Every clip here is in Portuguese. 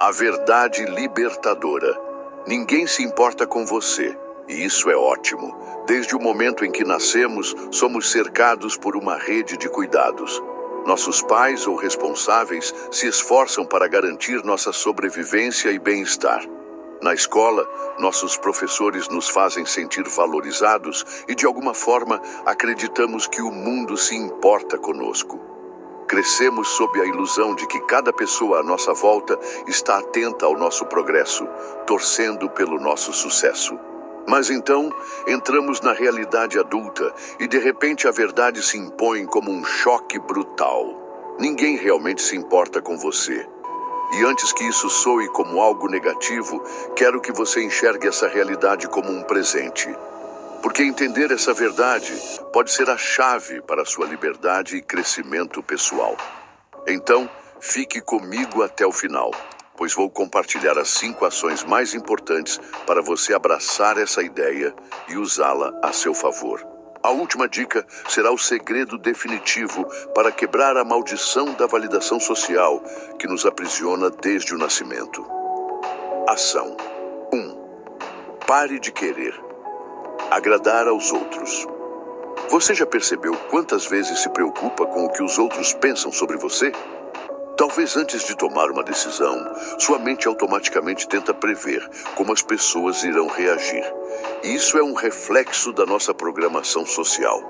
A verdade libertadora. Ninguém se importa com você, e isso é ótimo. Desde o momento em que nascemos, somos cercados por uma rede de cuidados. Nossos pais ou responsáveis se esforçam para garantir nossa sobrevivência e bem-estar. Na escola, nossos professores nos fazem sentir valorizados e, de alguma forma, acreditamos que o mundo se importa conosco. Crescemos sob a ilusão de que cada pessoa à nossa volta está atenta ao nosso progresso, torcendo pelo nosso sucesso. Mas então, entramos na realidade adulta e de repente a verdade se impõe como um choque brutal. Ninguém realmente se importa com você. E antes que isso soe como algo negativo, quero que você enxergue essa realidade como um presente. Porque entender essa verdade pode ser a chave para a sua liberdade e crescimento pessoal. Então, fique comigo até o final, pois vou compartilhar as 5 ações mais importantes para você abraçar essa ideia e usá-la a seu favor. A última dica será o segredo definitivo para quebrar a maldição da validação social que nos aprisiona desde o nascimento. Ação 1. Pare de querer agradar aos outros. Você já percebeu quantas vezes se preocupa com o que os outros pensam sobre você? Talvez antes de tomar uma decisão, sua mente automaticamente tenta prever como as pessoas irão reagir. E isso é um reflexo da nossa programação social.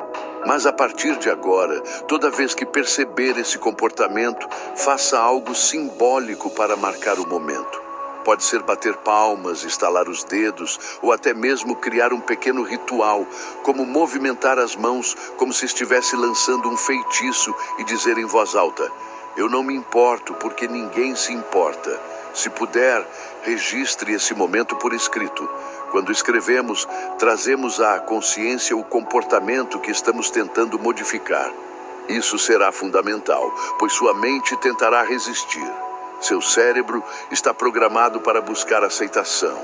Mas a partir de agora, toda vez que perceber esse comportamento, faça algo simbólico para marcar o momento. Pode ser bater palmas, estalar os dedos ou até mesmo criar um pequeno ritual, como movimentar as mãos como se estivesse lançando um feitiço e dizer em voz alta: "Eu não me importo porque ninguém se importa." Se puder, registre esse momento por escrito. Quando escrevemos, trazemos à consciência o comportamento que estamos tentando modificar. Isso será fundamental, pois sua mente tentará resistir. Seu cérebro está programado para buscar aceitação.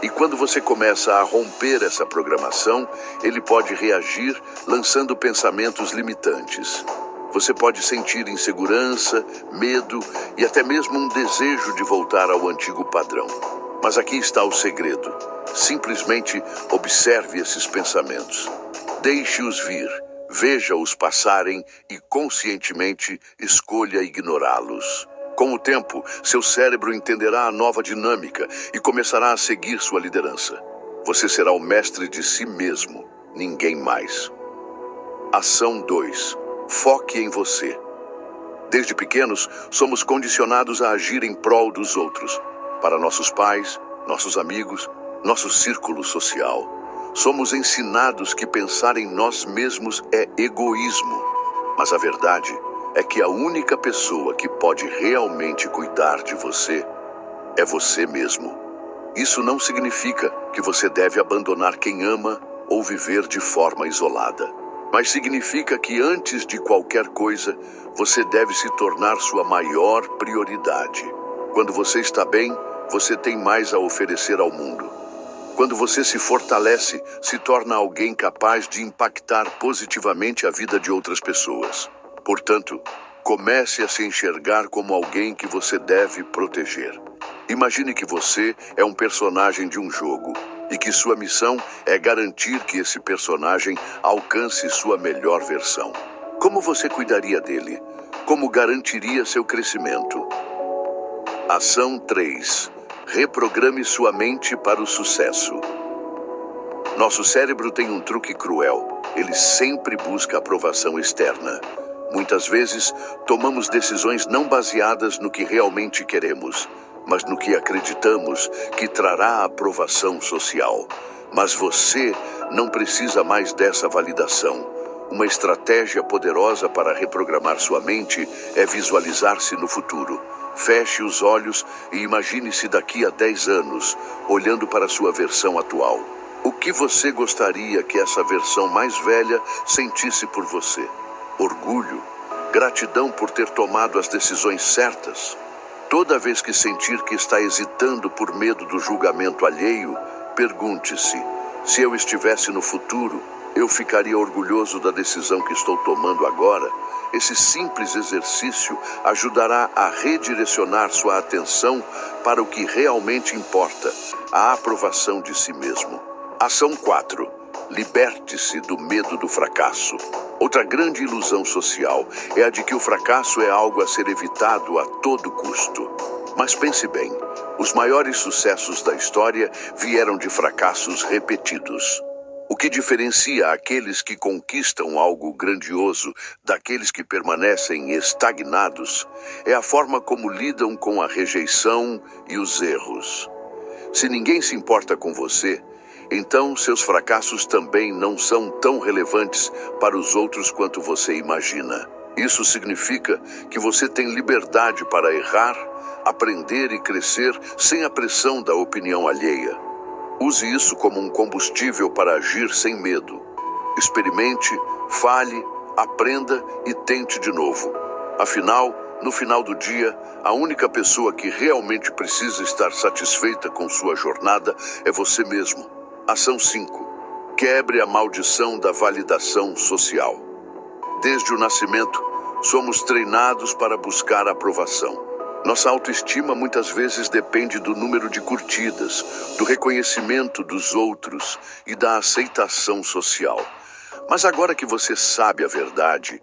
E quando você começa a romper essa programação, ele pode reagir lançando pensamentos limitantes. Você pode sentir insegurança, medo e até mesmo um desejo de voltar ao antigo padrão. Mas aqui está o segredo. Simplesmente observe esses pensamentos. Deixe-os vir, veja-os passarem e conscientemente escolha ignorá-los. Com o tempo, seu cérebro entenderá a nova dinâmica e começará a seguir sua liderança. Você será o mestre de si mesmo, ninguém mais. Ação 2. Foque em você. Desde pequenos, somos condicionados a agir em prol dos outros, para nossos pais, nossos amigos, nosso círculo social. Somos ensinados que pensar em nós mesmos é egoísmo, mas a verdade é que a única pessoa que pode realmente cuidar de você é você mesmo. Isso não significa que você deve abandonar quem ama ou viver de forma isolada. Mas significa que antes de qualquer coisa, você deve se tornar sua maior prioridade. Quando você está bem, você tem mais a oferecer ao mundo. Quando você se fortalece, se torna alguém capaz de impactar positivamente a vida de outras pessoas. Portanto, comece a se enxergar como alguém que você deve proteger. Imagine que você é um personagem de um jogo e que sua missão é garantir que esse personagem alcance sua melhor versão. Como você cuidaria dele? Como garantiria seu crescimento? Ação 3. Reprograme sua mente para o sucesso. Nosso cérebro tem um truque cruel. Ele sempre busca aprovação externa. Muitas vezes, tomamos decisões não baseadas no que realmente queremos, mas no que acreditamos que trará aprovação social. Mas você não precisa mais dessa validação. Uma estratégia poderosa para reprogramar sua mente é visualizar-se no futuro. Feche os olhos e imagine-se daqui a 10 anos, olhando para sua versão atual. O que você gostaria que essa versão mais velha sentisse por você? Orgulho? Gratidão por ter tomado as decisões certas? Toda vez que sentir que está hesitando por medo do julgamento alheio, pergunte-se: Se eu estivesse no futuro, eu ficaria orgulhoso da decisão que estou tomando agora. Esse simples exercício ajudará a redirecionar sua atenção para o que realmente importa, a aprovação de si mesmo. Ação 4. Liberte-se do medo do fracasso. Outra grande ilusão social é a de que o fracasso é algo a ser evitado a todo custo. Mas pense bem, os maiores sucessos da história vieram de fracassos repetidos. O que diferencia aqueles que conquistam algo grandioso daqueles que permanecem estagnados é a forma como lidam com a rejeição e os erros. Se ninguém se importa com você, então seus fracassos também não são tão relevantes para os outros quanto você imagina. Isso significa que você tem liberdade para errar, aprender e crescer sem a pressão da opinião alheia. Use isso como um combustível para agir sem medo. Experimente, falhe, aprenda e tente de novo. Afinal, no final do dia, a única pessoa que realmente precisa estar satisfeita com sua jornada é você mesmo. Ação 5. Quebre a maldição da validação social. Desde o nascimento, somos treinados para buscar aprovação. Nossa autoestima muitas vezes depende do número de curtidas, do reconhecimento dos outros e da aceitação social. Mas agora que você sabe a verdade,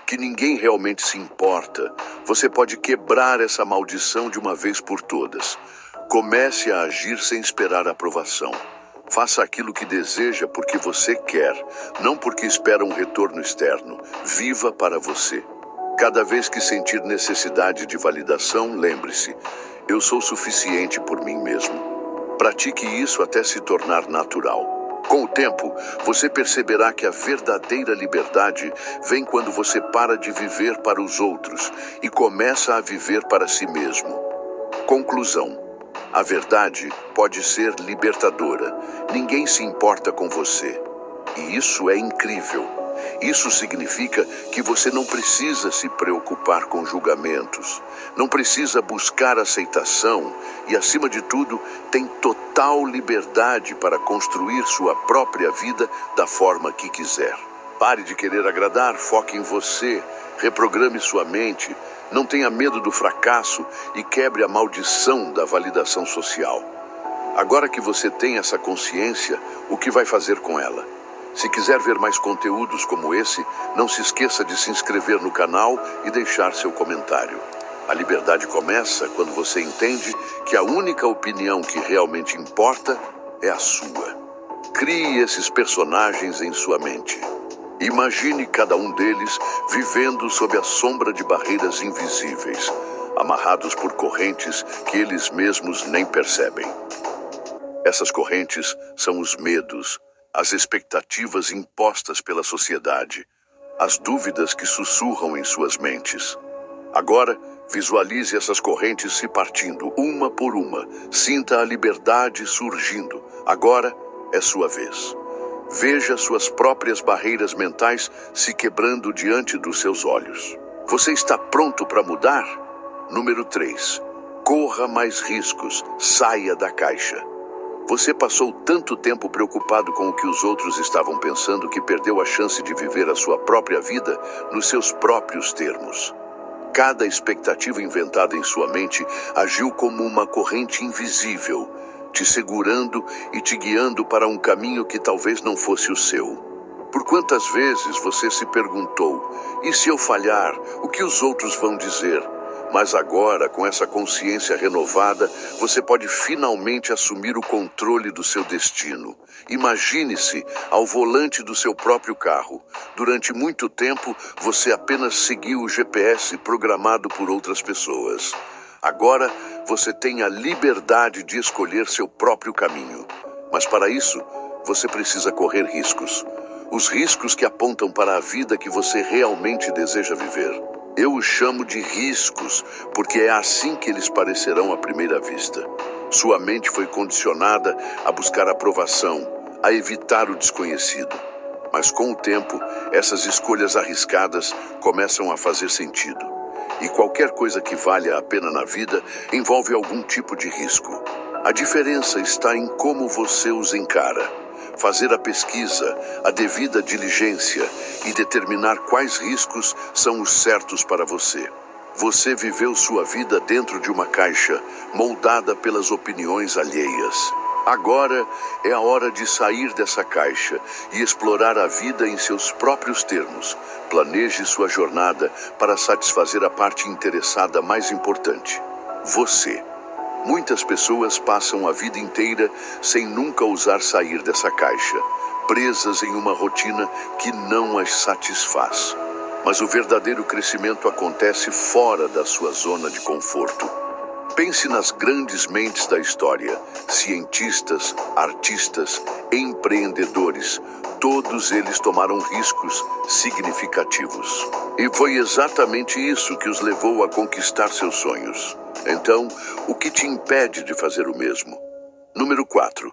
que ninguém realmente se importa, você pode quebrar essa maldição de uma vez por todas. Comece a agir sem esperar aprovação. Faça aquilo que deseja porque você quer, não porque espera um retorno externo. Viva para você. Cada vez que sentir necessidade de validação, lembre-se, eu sou suficiente por mim mesmo. Pratique isso até se tornar natural. Com o tempo, você perceberá que a verdadeira liberdade vem quando você para de viver para os outros e começa a viver para si mesmo. Conclusão. A verdade pode ser libertadora. Ninguém se importa com você. E isso é incrível. Isso significa que você não precisa se preocupar com julgamentos, não precisa buscar aceitação e, acima de tudo, tem total liberdade para construir sua própria vida da forma que quiser. Pare de querer agradar, foque em você, reprograme sua mente, não tenha medo do fracasso e quebre a maldição da validação social. Agora que você tem essa consciência, o que vai fazer com ela? Se quiser ver mais conteúdos como esse, não se esqueça de se inscrever no canal e deixar seu comentário. A liberdade começa quando você entende que a única opinião que realmente importa é a sua. Crie esses personagens em sua mente. Imagine cada um deles vivendo sob a sombra de barreiras invisíveis, amarrados por correntes que eles mesmos nem percebem. Essas correntes são os medos, as expectativas impostas pela sociedade, as dúvidas que sussurram em suas mentes. Agora, visualize essas correntes se partindo, uma por uma. Sinta a liberdade surgindo. Agora é sua vez. Veja suas próprias barreiras mentais se quebrando diante dos seus olhos. Você está pronto para mudar? Número 3. Corra mais riscos. Saia da caixa. Você passou tanto tempo preocupado com o que os outros estavam pensando que perdeu a chance de viver a sua própria vida nos seus próprios termos. Cada expectativa inventada em sua mente agiu como uma corrente invisível, te segurando e te guiando para um caminho que talvez não fosse o seu. Por quantas vezes você se perguntou, e se eu falhar, o que os outros vão dizer? Mas agora, com essa consciência renovada, você pode finalmente assumir o controle do seu destino. Imagine-se ao volante do seu próprio carro. Durante muito tempo, você apenas seguiu o GPS programado por outras pessoas. Agora, você tem a liberdade de escolher seu próprio caminho. Mas para isso, você precisa correr riscos. Os riscos que apontam para a vida que você realmente deseja viver. Eu os chamo de riscos, porque é assim que eles parecerão à primeira vista. Sua mente foi condicionada a buscar aprovação, a evitar o desconhecido. Mas com o tempo, essas escolhas arriscadas começam a fazer sentido. E qualquer coisa que valha a pena na vida envolve algum tipo de risco. A diferença está em como você os encara. fazer a pesquisa, a devida diligência e determinar quais riscos são os certos para você. Você viveu sua vida dentro de uma caixa, moldada pelas opiniões alheias. Agora é a hora de sair dessa caixa e explorar a vida em seus próprios termos. Planeje sua jornada para satisfazer a parte interessada mais importante: você. Muitas pessoas passam a vida inteira sem nunca ousar sair dessa caixa, presas em uma rotina que não as satisfaz. Mas o verdadeiro crescimento acontece fora da sua zona de conforto. Pense nas grandes mentes da história, cientistas, artistas, empreendedores. Todos eles tomaram riscos significativos. E foi exatamente isso que os levou a conquistar seus sonhos. Então, o que te impede de fazer o mesmo? Número 4.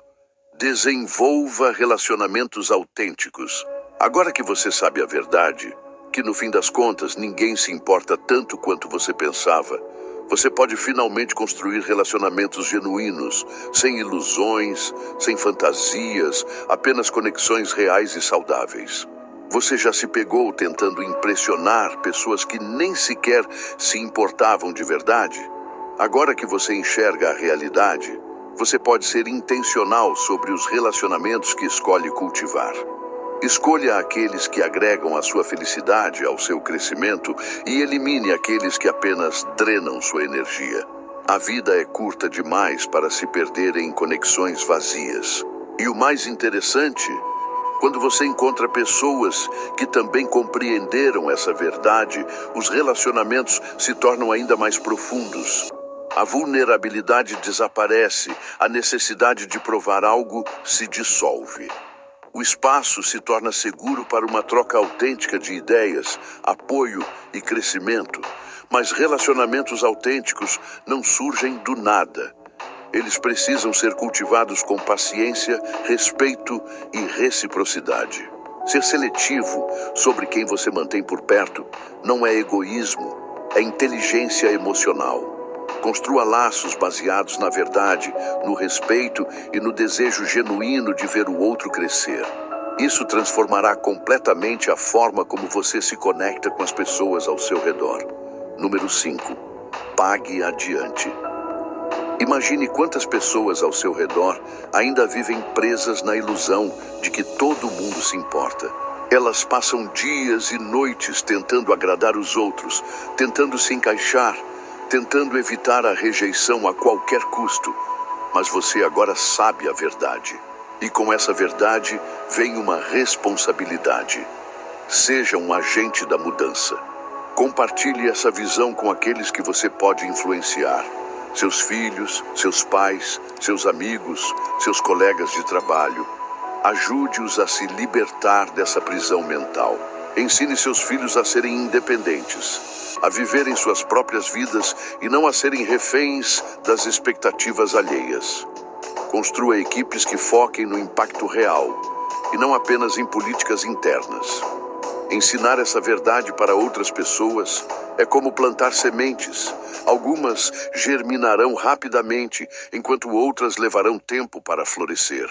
Desenvolva relacionamentos autênticos. Agora que você sabe a verdade, que no fim das contas ninguém se importa tanto quanto você pensava, você pode finalmente construir relacionamentos genuínos, sem ilusões, sem fantasias, apenas conexões reais e saudáveis. Você já se pegou tentando impressionar pessoas que nem sequer se importavam de verdade? Agora que você enxerga a realidade, você pode ser intencional sobre os relacionamentos que escolhe cultivar. Escolha aqueles que agregam a sua felicidade, ao seu crescimento, e elimine aqueles que apenas drenam sua energia. A vida é curta demais para se perder em conexões vazias. E o mais interessante, quando você encontra pessoas que também compreenderam essa verdade, os relacionamentos se tornam ainda mais profundos. A vulnerabilidade desaparece, a necessidade de provar algo se dissolve. O espaço se torna seguro para uma troca autêntica de ideias, apoio e crescimento. Mas relacionamentos autênticos não surgem do nada. Eles precisam ser cultivados com paciência, respeito e reciprocidade. Ser seletivo sobre quem você mantém por perto não é egoísmo, é inteligência emocional. Construa laços baseados na verdade, no respeito e no desejo genuíno de ver o outro crescer. Isso transformará completamente a forma como você se conecta com as pessoas ao seu redor. Número 5. Pague adiante. Imagine quantas pessoas ao seu redor ainda vivem presas na ilusão de que todo mundo se importa. Elas passam dias e noites tentando agradar os outros, tentando se encaixar, tentando evitar a rejeição a qualquer custo. Mas você agora sabe a verdade. E com essa verdade vem uma responsabilidade. Seja um agente da mudança. Compartilhe essa visão com aqueles que você pode influenciar. Seus filhos, seus pais, seus amigos, seus colegas de trabalho. Ajude-os a se libertar dessa prisão mental. Ensine seus filhos a serem independentes, a viverem suas próprias vidas e não a serem reféns das expectativas alheias. Construa equipes que foquem no impacto real e não apenas em políticas internas. Ensinar essa verdade para outras pessoas é como plantar sementes. Algumas germinarão rapidamente, enquanto outras levarão tempo para florescer.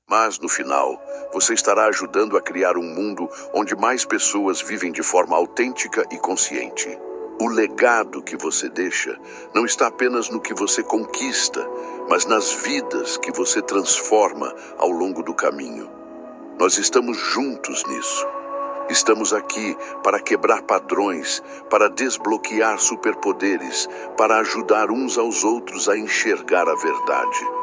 Mas, no final, você estará ajudando a criar um mundo onde mais pessoas vivem de forma autêntica e consciente. O legado que você deixa não está apenas no que você conquista, mas nas vidas que você transforma ao longo do caminho. Nós estamos juntos nisso. Estamos aqui para quebrar padrões, para desbloquear superpoderes, para ajudar uns aos outros a enxergar a verdade.